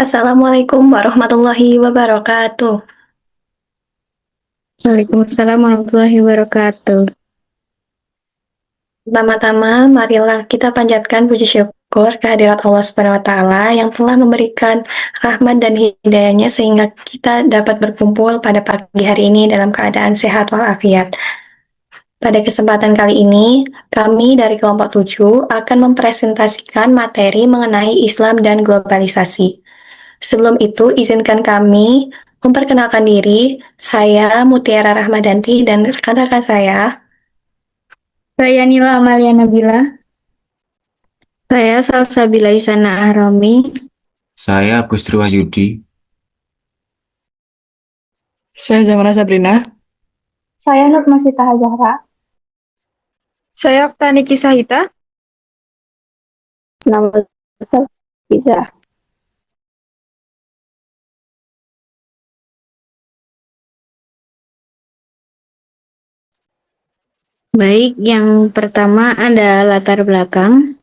Assalamualaikum warahmatullahi wabarakatuh. Waalaikumsalam warahmatullahi wabarakatuh. Pertama-tama, marilah kita panjatkan puji syukur kehadirat Allah Subhanahu wa Ta'ala yang telah memberikan rahmat dan hidayahnya sehingga kita dapat berkumpul pada pagi hari ini dalam keadaan sehat walafiat. Pada kesempatan kali ini, kami dari kelompok 7 akan mempresentasikan materi mengenai Islam dan globalisasi. Sebelum itu, izinkan kami memperkenalkan diri. Saya Mutiara Rahmadanti dan rekan-rekan saya. Saya Nila Amalia Nabila. Saya Salsabila Isana Ahrami. Saya Agus Wahyudi. Saya Zamara Sabrina. Saya Nurmasita Zahra. Saya Oktani Kisahita. Nama saya Bisa. Baik, yang pertama ada latar belakang.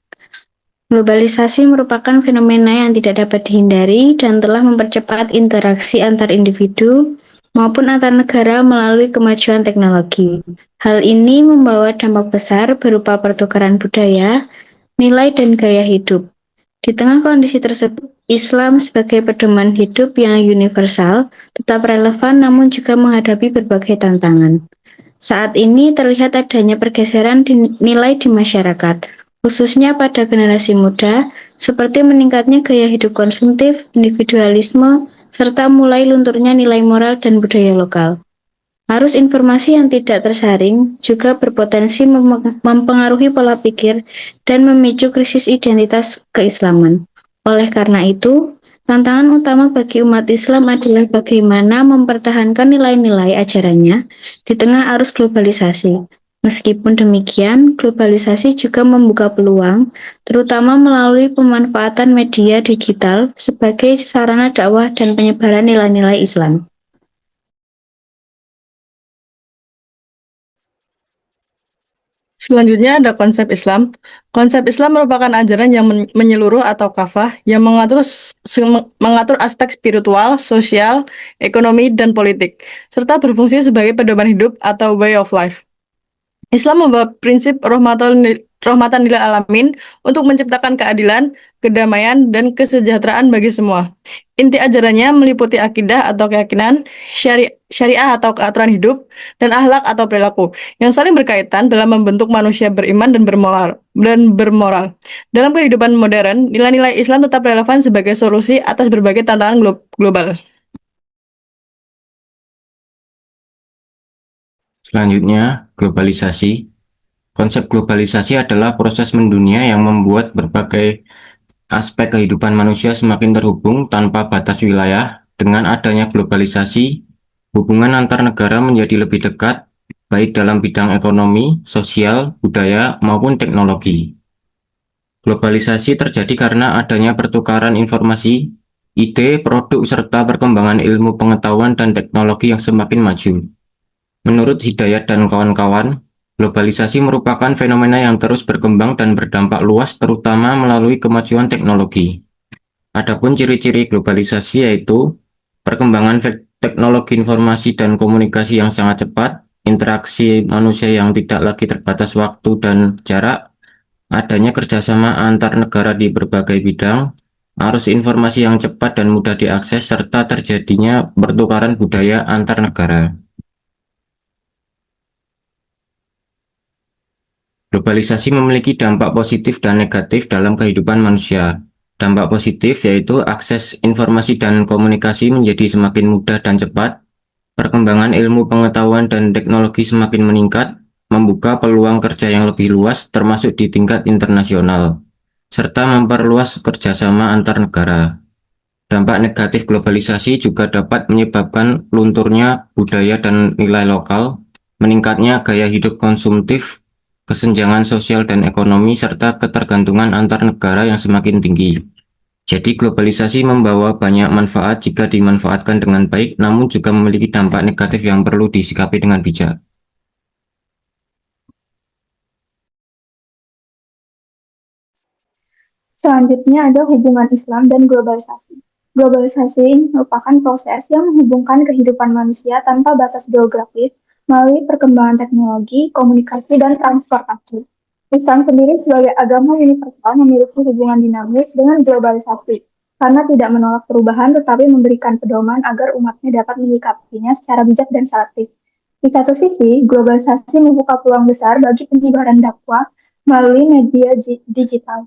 Globalisasi merupakan fenomena yang tidak dapat dihindari dan telah mempercepat interaksi antar individu maupun antar negara melalui kemajuan teknologi. Hal ini membawa dampak besar berupa pertukaran budaya, nilai, dan gaya hidup. Di tengah kondisi tersebut, Islam sebagai pedoman hidup yang universal tetap relevan namun juga menghadapi berbagai tantangan. Saat ini terlihat adanya pergeseran nilai di masyarakat, khususnya pada generasi muda, seperti meningkatnya gaya hidup konsumtif, individualisme, serta mulai lunturnya nilai moral dan budaya lokal. Arus informasi yang tidak tersaring juga berpotensi mempengaruhi pola pikir dan memicu krisis identitas keislaman. Oleh karena itu, tantangan utama bagi umat Islam adalah bagaimana mempertahankan nilai-nilai ajarannya di tengah arus globalisasi. Meskipun demikian, globalisasi juga membuka peluang, terutama melalui pemanfaatan media digital sebagai sarana dakwah dan penyebaran nilai-nilai Islam. Selanjutnya ada konsep Islam. Konsep Islam merupakan ajaran yang menyeluruh atau kafah yang mengatur aspek spiritual, sosial, ekonomi, dan politik, serta berfungsi sebagai pedoman hidup atau way of life. Islam membawa prinsip rahmatan lil alamin untuk menciptakan keadilan, kedamaian, dan kesejahteraan bagi semua. Inti ajarannya meliputi akidah atau keyakinan, syariah atau keaturan hidup, dan akhlak atau perilaku yang saling berkaitan dalam membentuk manusia beriman dan bermoral. Dalam kehidupan modern, nilai-nilai Islam tetap relevan sebagai solusi atas berbagai tantangan global. Selanjutnya, globalisasi. Konsep globalisasi adalah proses mendunia yang membuat berbagai aspek kehidupan manusia semakin terhubung tanpa batas wilayah. Dengan adanya globalisasi, hubungan antar negara menjadi lebih dekat, baik dalam bidang ekonomi, sosial, budaya, maupun teknologi. Globalisasi terjadi karena adanya pertukaran informasi, ide, produk, serta perkembangan ilmu pengetahuan dan teknologi yang semakin maju. Menurut Hidayat dan kawan-kawan, globalisasi merupakan fenomena yang terus berkembang dan berdampak luas terutama melalui kemajuan teknologi. Adapun ciri-ciri globalisasi yaitu perkembangan teknologi informasi dan komunikasi yang sangat cepat, interaksi manusia yang tidak lagi terbatas waktu dan jarak, adanya kerjasama antar negara di berbagai bidang, arus informasi yang cepat dan mudah diakses, serta terjadinya pertukaran budaya antar negara. Globalisasi memiliki dampak positif dan negatif dalam kehidupan manusia. Dampak positif yaitu akses informasi dan komunikasi menjadi semakin mudah dan cepat, perkembangan ilmu pengetahuan dan teknologi semakin meningkat, membuka peluang kerja yang lebih luas termasuk di tingkat internasional, serta memperluas kerjasama antar negara. Dampak negatif globalisasi juga dapat menyebabkan lunturnya budaya dan nilai lokal, meningkatnya gaya hidup konsumtif, kesenjangan sosial dan ekonomi, serta ketergantungan antar negara yang semakin tinggi. Jadi globalisasi membawa banyak manfaat jika dimanfaatkan dengan baik, namun juga memiliki dampak negatif yang perlu disikapi dengan bijak. Selanjutnya ada hubungan Islam dan globalisasi. Globalisasi merupakan proses yang menghubungkan kehidupan manusia tanpa batas geografis melalui perkembangan teknologi, komunikasi, dan transportasi. Islam sendiri sebagai agama universal memiliki hubungan dinamis dengan globalisasi, karena tidak menolak perubahan tetapi memberikan pedoman agar umatnya dapat menyikapinya secara bijak dan selektif. Di satu sisi, globalisasi membuka peluang besar bagi penyebaran dakwah melalui media digital.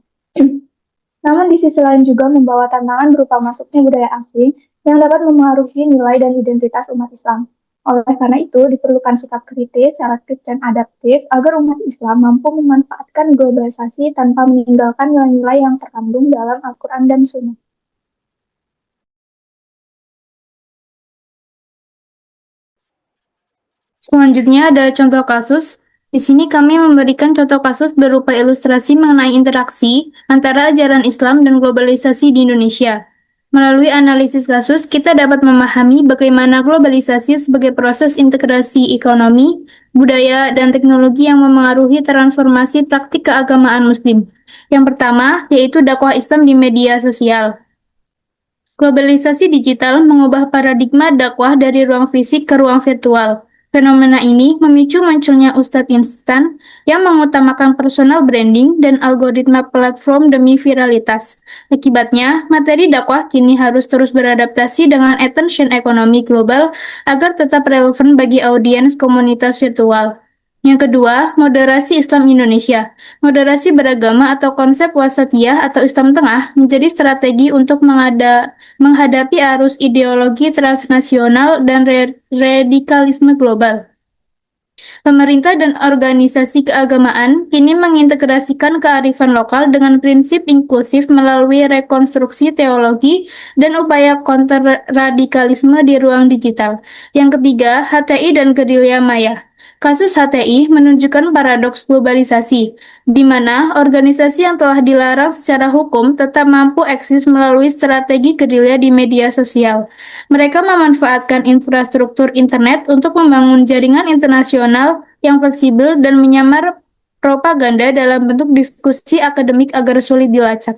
Namun di sisi lain juga membawa tantangan berupa masuknya budaya asing yang dapat memengaruhi nilai dan identitas umat Islam. Oleh karena itu, diperlukan sikap kritis, selektif, dan adaptif agar umat Islam mampu memanfaatkan globalisasi tanpa meninggalkan nilai-nilai yang terkandung dalam Al-Quran dan Sunnah. Selanjutnya ada contoh kasus. Di sini kami memberikan contoh kasus berupa ilustrasi mengenai interaksi antara ajaran Islam dan globalisasi di Indonesia. Melalui analisis kasus, kita dapat memahami bagaimana globalisasi sebagai proses integrasi ekonomi, budaya, dan teknologi yang memengaruhi transformasi praktik keagamaan Muslim. Yang pertama, yaitu dakwah Islam di media sosial. Globalisasi digital mengubah paradigma dakwah dari ruang fisik ke ruang virtual. Fenomena ini memicu munculnya ustadz instan yang mengutamakan personal branding dan algoritma platform demi viralitas. Akibatnya, materi dakwah kini harus terus beradaptasi dengan attention ekonomi global agar tetap relevan bagi audiens komunitas virtual. Yang kedua, moderasi Islam Indonesia. Moderasi beragama atau konsep wasatiyah atau Islam tengah menjadi strategi untuk menghadapi arus ideologi transnasional dan radikalisme global. Pemerintah dan organisasi keagamaan kini mengintegrasikan kearifan lokal dengan prinsip inklusif melalui rekonstruksi teologi dan upaya kontrradikalisme di ruang digital. Yang ketiga, HTI dan gerilya maya. Kasus HTI menunjukkan paradoks globalisasi, di mana organisasi yang telah dilarang secara hukum tetap mampu eksis melalui strategi gerilya di media sosial. Mereka memanfaatkan infrastruktur internet untuk membangun jaringan internasional yang fleksibel dan menyamar propaganda dalam bentuk diskusi akademik agar sulit dilacak.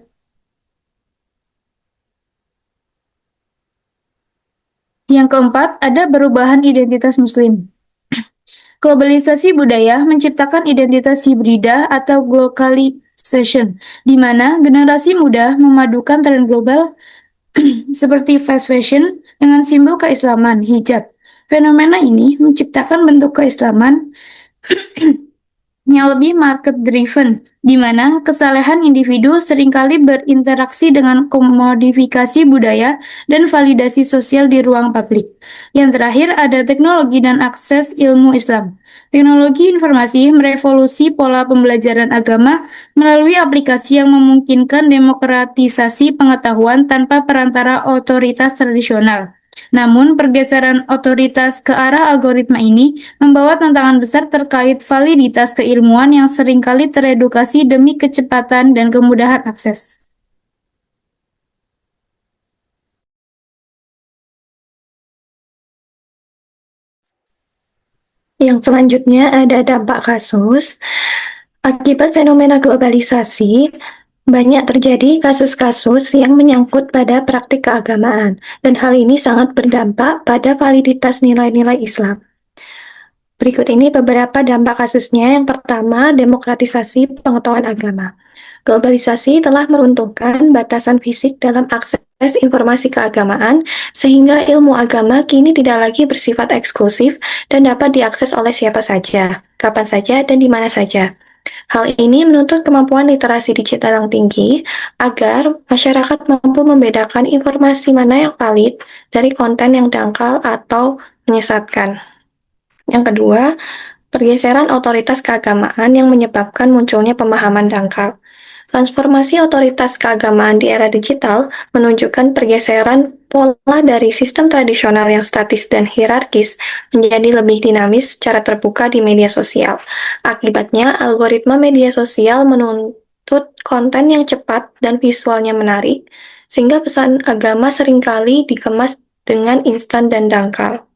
Yang keempat, ada perubahan identitas Muslim. Globalisasi budaya menciptakan identitas hibrida atau globalization, di mana generasi muda memadukan tren global seperti fast fashion dengan simbol keislaman, hijab. Fenomena ini menciptakan bentuk keislaman yang lebih market-driven, di mana kesalahan individu seringkali berinteraksi dengan komodifikasi budaya dan validasi sosial di ruang publik. Yang terakhir ada teknologi dan akses ilmu Islam. Teknologi informasi merevolusi pola pembelajaran agama melalui aplikasi yang memungkinkan demokratisasi pengetahuan tanpa perantara otoritas tradisional. Namun, pergeseran otoritas ke arah algoritma ini membawa tantangan besar terkait validitas keilmuan yang seringkali teredukasi demi kecepatan dan kemudahan akses. Yang selanjutnya ada dampak kasus. Akibat fenomena globalisasi, banyak terjadi kasus-kasus yang menyangkut pada praktik keagamaan, dan hal ini sangat berdampak pada validitas nilai-nilai Islam. Berikut ini beberapa dampak kasusnya. Yang pertama, demokratisasi pengetahuan agama. Globalisasi telah meruntuhkan batasan fisik dalam akses informasi keagamaan, sehingga ilmu agama kini tidak lagi bersifat eksklusif dan dapat diakses oleh siapa saja, kapan saja, dan di mana saja. Hal ini menuntut kemampuan literasi digital yang tinggi agar masyarakat mampu membedakan informasi mana yang valid dari konten yang dangkal atau menyesatkan. Yang kedua, pergeseran otoritas keagamaan yang menyebabkan munculnya pemahaman dangkal. Transformasi otoritas keagamaan di era digital menunjukkan pergeseran pola dari sistem tradisional yang statis dan hierarkis menjadi lebih dinamis secara terbuka di media sosial. Akibatnya, algoritma media sosial menuntut konten yang cepat dan visualnya menarik, sehingga pesan agama seringkali dikemas dengan instan dan dangkal.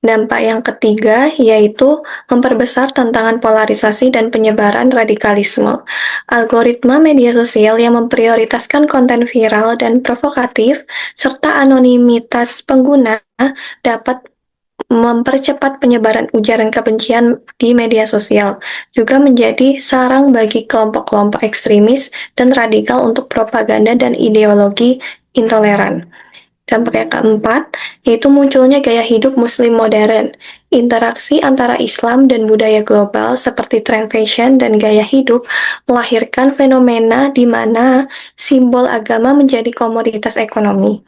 Dampak yang ketiga yaitu memperbesar tantangan polarisasi dan penyebaran radikalisme. Algoritma media sosial yang memprioritaskan konten viral dan provokatif serta anonimitas pengguna dapat mempercepat penyebaran ujaran kebencian di media sosial, juga menjadi sarang bagi kelompok-kelompok ekstremis dan radikal untuk propaganda dan ideologi intoleran. Dampak yang keempat, yaitu munculnya gaya hidup muslim modern. Interaksi antara Islam dan budaya global seperti tren fashion dan gaya hidup melahirkan fenomena di mana simbol agama menjadi komoditas ekonomi.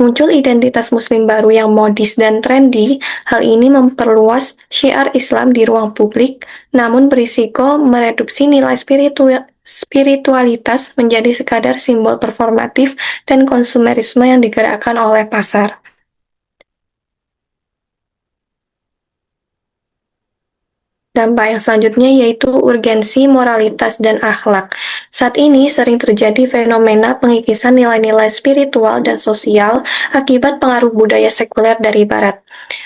Muncul identitas muslim baru yang modis dan trendy, hal ini memperluas syiar Islam di ruang publik, namun berisiko mereduksi nilai spiritualitas menjadi sekadar simbol performatif dan konsumerisme yang digerakkan oleh pasar. Dampak yang selanjutnya yaitu urgensi moralitas dan akhlak. Saat ini sering terjadi fenomena pengikisan nilai-nilai spiritual dan sosial akibat pengaruh budaya sekuler dari Barat.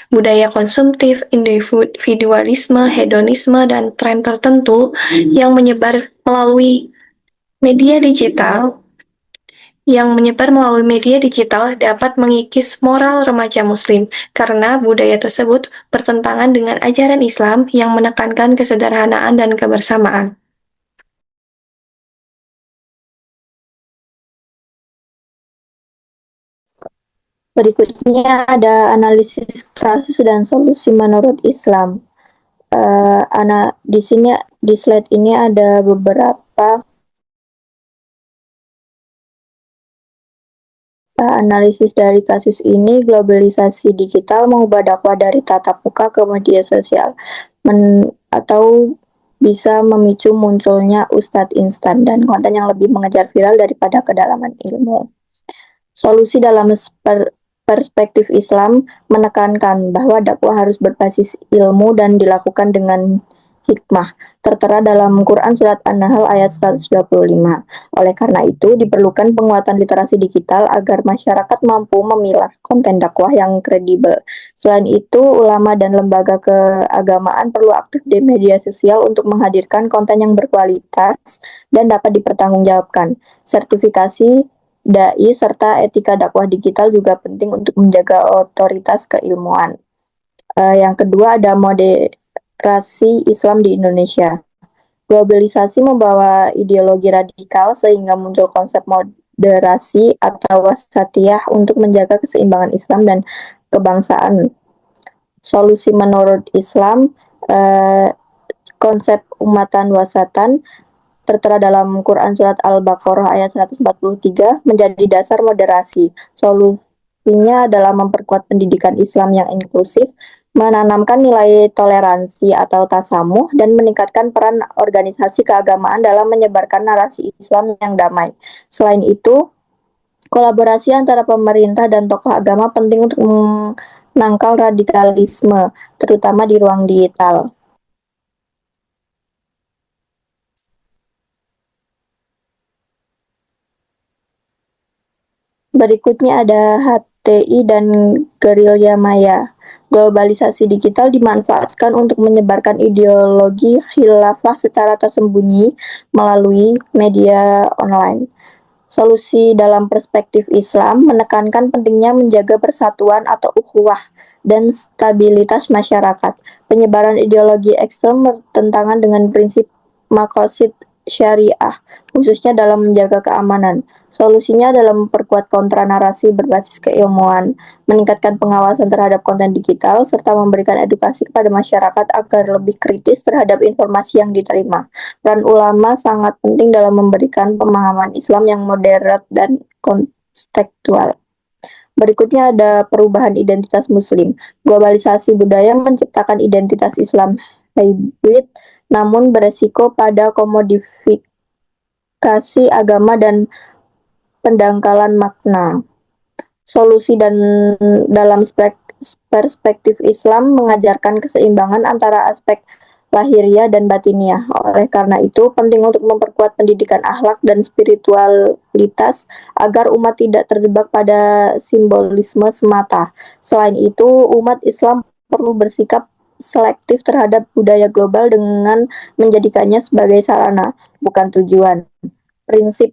Budaya konsumtif, individualisme, hedonisme, dan tren tertentu yang menyebar melalui media digital dapat mengikis moral remaja muslim karena budaya tersebut bertentangan dengan ajaran Islam yang menekankan kesederhanaan dan kebersamaan. Berikutnya ada analisis kasus dan solusi menurut Islam. Di sini di slide ini ada beberapa analisis dari kasus ini. Globalisasi digital mengubah dakwah dari tatap muka ke media sosial, atau bisa memicu munculnya ustadz instan dan konten yang lebih mengejar viral daripada kedalaman ilmu. Solusi dalam perspektif Islam menekankan bahwa dakwah harus berbasis ilmu dan dilakukan dengan hikmah, tertera dalam Quran Surat An-Nahl ayat 125. Oleh karena itu, diperlukan penguatan literasi digital agar masyarakat mampu memilah konten dakwah yang kredibel. Selain itu, ulama dan lembaga keagamaan perlu aktif di media sosial untuk menghadirkan konten yang berkualitas dan dapat dipertanggungjawabkan. Sertifikasi dai serta etika dakwah digital juga penting untuk menjaga otoritas keilmuan. Yang kedua ada moderasi Islam di Indonesia. Globalisasi membawa ideologi radikal sehingga muncul konsep moderasi atau wasatiyah untuk menjaga keseimbangan Islam dan kebangsaan. Solusi menurut Islam, konsep umatan wasatan tertera dalam Quran Surat Al-Baqarah ayat 143 menjadi dasar moderasi. Solusinya adalah memperkuat pendidikan Islam yang inklusif, menanamkan nilai toleransi atau tasamuh, dan meningkatkan peran organisasi keagamaan dalam menyebarkan narasi Islam yang damai. Selain itu, kolaborasi antara pemerintah dan tokoh agama penting untuk menangkal radikalisme, terutama di ruang digital. Berikutnya ada HTI dan gerilya maya. Globalisasi digital dimanfaatkan untuk menyebarkan ideologi khilafah secara tersembunyi melalui media online. Solusi dalam perspektif Islam menekankan pentingnya menjaga persatuan atau ukhuwah dan stabilitas masyarakat. Penyebaran ideologi ekstrem bertentangan dengan prinsip maqasid syariah, khususnya dalam menjaga keamanan. Solusinya adalah memperkuat kontra narasi berbasis keilmuan, meningkatkan pengawasan terhadap konten digital, serta memberikan edukasi kepada masyarakat agar lebih kritis terhadap informasi yang diterima. Peran ulama sangat penting dalam memberikan pemahaman Islam yang moderat dan kontekstual. Berikutnya ada perubahan identitas Muslim. Globalisasi budaya menciptakan identitas Islam hybrid, namun beresiko pada komodifikasi agama dan pendangkalan makna. Solusi dalam perspektif Islam mengajarkan keseimbangan antara aspek lahiriah dan batiniah. Oleh karena itu, penting untuk memperkuat pendidikan akhlak dan spiritualitas agar umat tidak terjebak pada simbolisme semata. Selain itu, umat Islam perlu bersikap selektif terhadap budaya global dengan menjadikannya sebagai sarana, bukan tujuan. Prinsip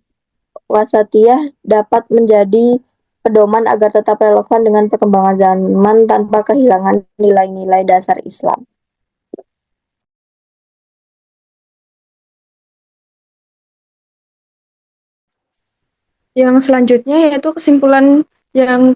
wasatiyah dapat menjadi pedoman agar tetap relevan dengan perkembangan zaman tanpa kehilangan nilai-nilai dasar Islam. Yang selanjutnya yaitu kesimpulan yang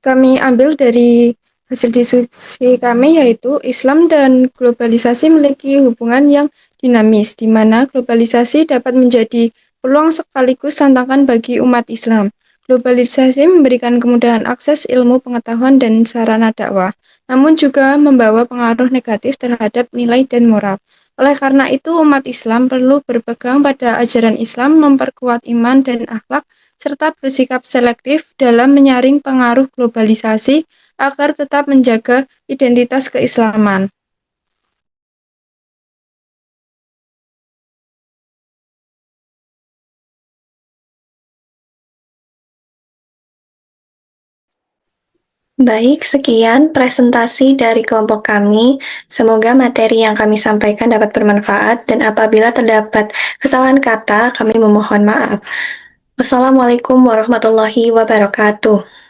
kami ambil dari hasil diskusi kami, yaitu Islam dan globalisasi memiliki hubungan yang dinamis, di mana globalisasi dapat menjadi peluang sekaligus tantangan bagi umat Islam. Globalisasi memberikan kemudahan akses ilmu, pengetahuan, dan sarana dakwah, namun juga membawa pengaruh negatif terhadap nilai dan moral. Oleh karena itu, umat Islam perlu berpegang pada ajaran Islam, memperkuat iman dan akhlak, serta bersikap selektif dalam menyaring pengaruh globalisasi agar tetap menjaga identitas keislaman. Baik, sekian presentasi dari kelompok kami. Semoga materi yang kami sampaikan dapat bermanfaat dan apabila terdapat kesalahan kata, kami memohon maaf. Wassalamualaikum warahmatullahi wabarakatuh.